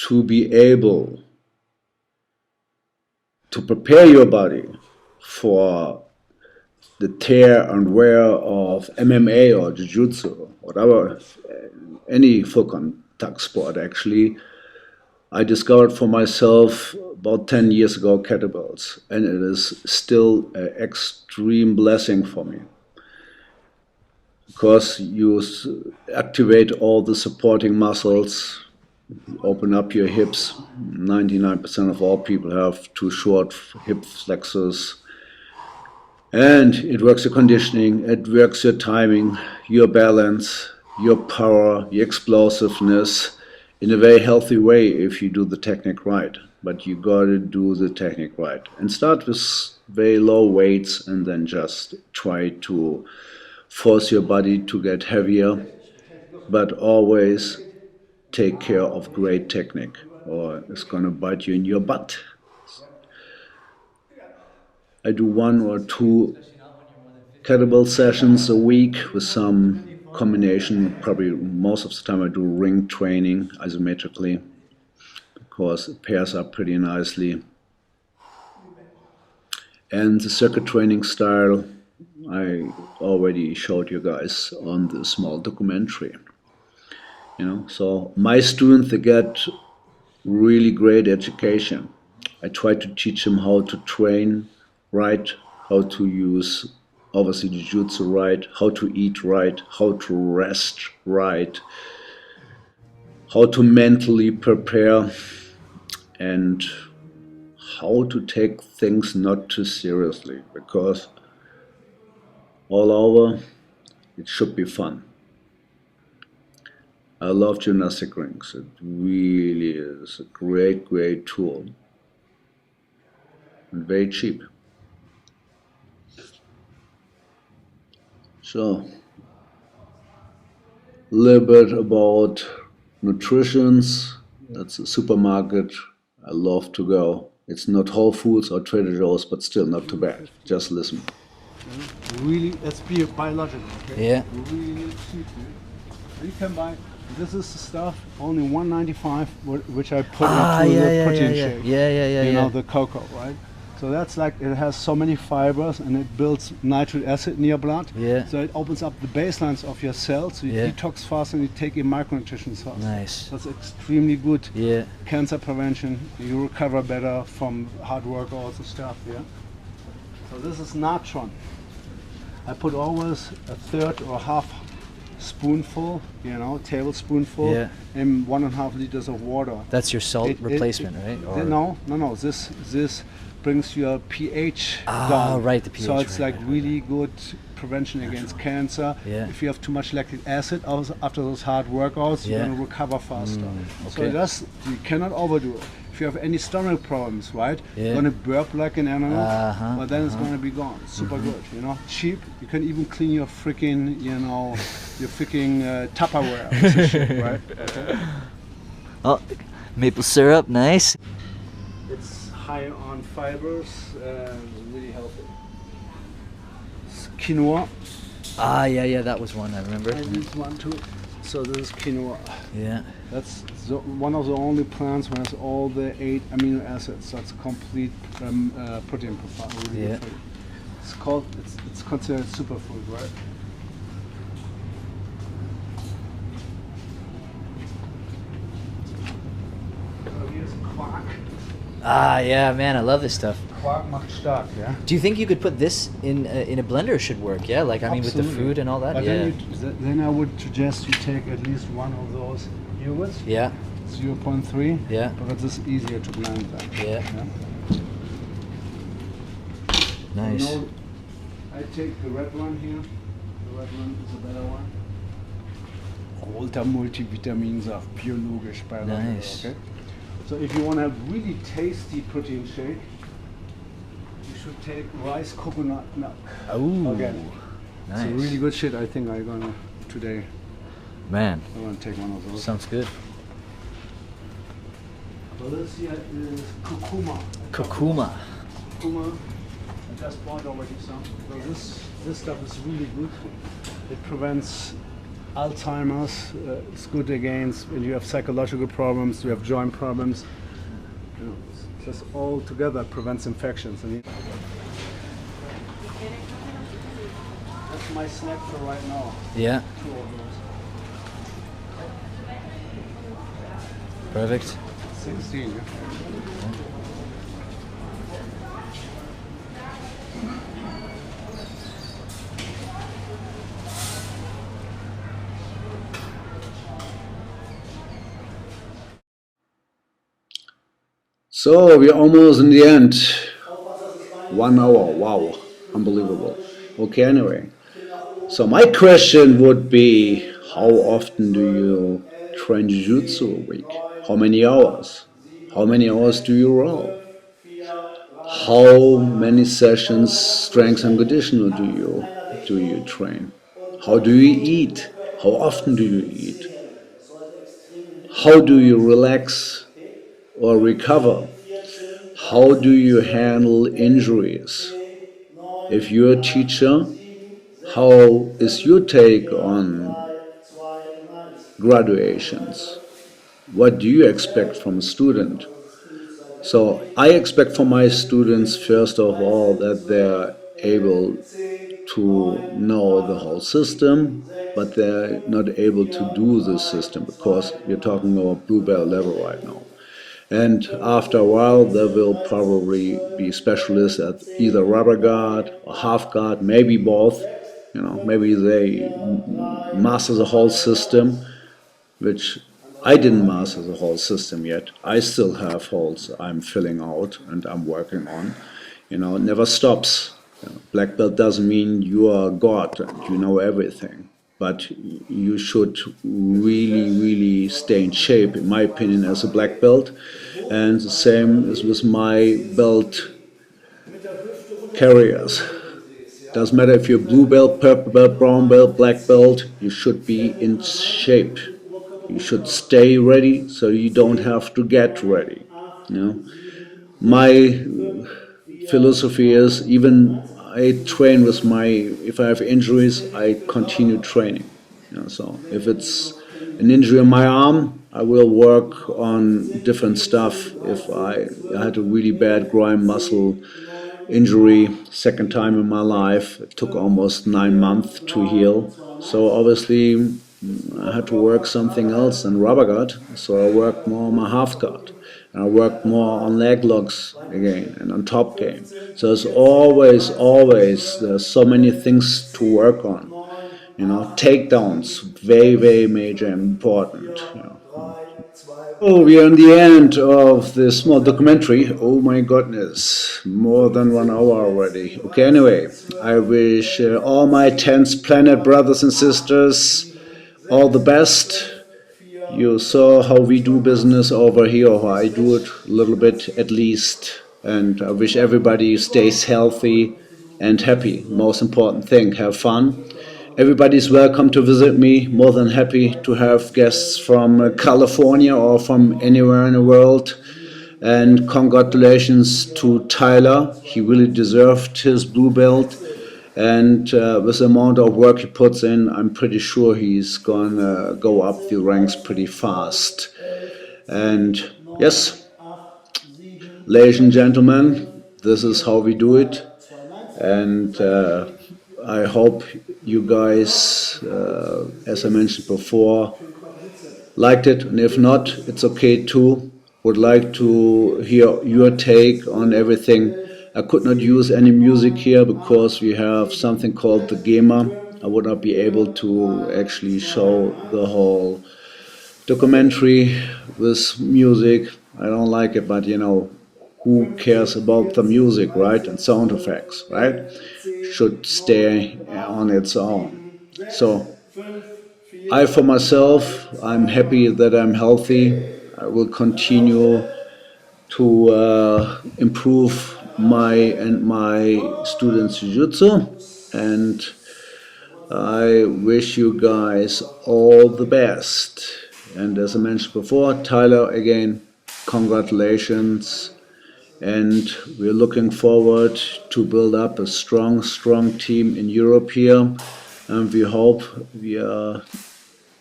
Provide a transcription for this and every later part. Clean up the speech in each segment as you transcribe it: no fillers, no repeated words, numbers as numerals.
to be able to prepare your body for the tear and wear of MMA or jiu-jitsu, whatever, any full contact sport actually, I discovered for myself about 10 years ago kettlebells, and it is still an extreme blessing for me because you activate all the supporting muscles, open up your hips. 99% of all people have too short hip flexors. And it works your conditioning, it works your timing, your balance, your power, your explosiveness in a very healthy way if you do the technique right. But you gotta do the technique right. And start with very low weights and then just try to force your body to get heavier, but always take care of great technique or it's gonna bite you in your butt. I do 1 or 2 kettlebell sessions a week with some combination. Probably most of the time I do ring training isometrically because it pairs up pretty nicely. And the circuit training style I already showed you guys on the small documentary. So my students, they get really great education. I try to teach them how to train right, how to use obviously jiu-jitsu right, how to eat right, how to rest right, how to mentally prepare, and how to take things not too seriously, because all over it should be fun. I love gymnastic rings. It really is a great tool and very cheap. So, a little bit about nutritions. That's a supermarket I love to go. It's not Whole Foods or Trader Joe's, but still not too bad. Just listen. Really, let's be biological, okay? Yeah. Really cheap. You can buy, this is the stuff, only $1.95, which I put into the protein shake. You know, the cocoa, right? So that's like, it has so many fibers and it builds nitric acid in your blood. Yeah. So it opens up the baselines of your cells, so you detox fast and you take your micronutrients fast. Nice. That's extremely good. Yeah. Cancer prevention, you recover better from hard workouts and stuff, yeah? So this is natron. I put always a third or half spoonful, tablespoonful in 1.5 liters of water. That's your salt replacement, right? Or No. This brings your pH down. Right, the pH. So it's right, like really good prevention against cancer. Yeah. If you have too much lactic acid after those hard workouts, you're going to recover faster. Okay. So you cannot overdo it. If you have any stomach problems, right, you're going to burp like an animal, but then it's going to be gone. Super good, cheap. You can even clean your freaking, Tupperware with this shit, right? Okay. Oh, maple syrup, nice. It's high on fibers and really healthy. It's quinoa. Yeah, that was one I remember. And this one too. So this is quinoa. Yeah. That's one of the only plants that has all the 8 amino acids. That's complete protein profile. Really good for you. It's considered superfood, right? So here's quark. Yeah, man, I love this stuff. Quark macht stark, yeah. Do you think you could put this in a blender? Should work, yeah. Like I mean, with the food and all that. But yeah. Then I would suggest you take at least one of those yogurts. Yeah. 0.3. Yeah. Because it's easier to blend then. Yeah. Nice. I take the red one here. The red one is a better one. Roter Multivitaminsaft, biologisch by Nice. Okay. So if you want to have really tasty protein shake, you should take rice coconut milk. Oh. Organic. Nice. It's a really good shit. I think I'm gonna today. Man. I'm gonna take one of those. Sounds good. Well, this here is curcuma. Curcuma. Curcuma. I just bought already some. So this stuff is really good. It prevents Alzheimer's. It's good against when you have psychological problems, you have joint problems. You know, just all together prevents infections. I mean, that's my snack for right now. Yeah. Two of those. Perfect. 16. Yeah? So we're almost in the end. 1 hour, wow, unbelievable. Okay, anyway. So my question would be, how often do you train jiu-jitsu a week? How many hours? How many hours do you roll? How many sessions strength and conditional do you train? How do you eat? How often do you eat? How do you relax or recover? How do you handle injuries? If you're a teacher, how is your take on graduations? What do you expect from a student? So I expect from my students, first of all, that they're able to know the whole system, but they're not able to do the system because we're talking about blue belt level right now. And after a while, there will probably be specialists at either rubber guard or half guard, maybe both. You know, maybe they master the whole system, which I didn't master the whole system yet. I still have holes I'm filling out and I'm working on. You know, it never stops. You know, black belt doesn't mean you are God and you know everything. But you should really, really stay in shape, in my opinion, as a black belt. And the same is with my belt carriers. Doesn't matter if you're blue belt, purple belt, brown belt, black belt, you should be in shape. You should stay ready so you don't have to get ready. You know? My philosophy is even I train with my, if I have injuries, I continue training. You know, so if it's an injury on my arm, I will work on different stuff. If I had a really bad groin muscle injury, second time in my life, it took almost 9 months to heal. So obviously I had to work something else than rubber guard, so I worked more on my half guard. And I worked more on leg locks again and on top game. So it's always, there's so many things to work on. You know, takedowns, very, very major and important. You know. Oh, we are in the end of this small documentary. Oh my goodness, more than 1 hour already. Okay, anyway, I wish all my 10th planet brothers and sisters all the best. You saw how we do business over here, or how I do it a little bit at least. And I wish everybody stays healthy and happy. Most important thing, have fun. Everybody's welcome to visit me. More than happy to have guests from California or from anywhere in the world. And congratulations to Tyler. He really deserved his blue belt. And with the amount of work he puts in, I'm pretty sure he's gonna go up the ranks pretty fast. And yes, ladies and gentlemen, this is how we do it. And I hope you guys, as I mentioned before, liked it. And if not, it's okay too. Would like to hear your take on everything. I could not use any music here because we have something called the GEMA. I would not be able to actually show the whole documentary with music. I don't like it, but you know, who cares about the music, right? And sound effects, right? Should stay on its own. So I, for myself, I'm happy that I'm healthy. I will continue to improve my students' jiu-jitsu, and I wish you guys all the best. And as I mentioned before, Tyler, again, congratulations. And we're looking forward to build up a strong team in Europe here. And we hope we are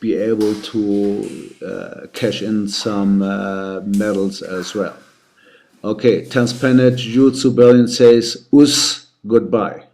be able to cash in some medals as well. Okay, 10th planet Jiu-Jitsu Berlin says, us, goodbye.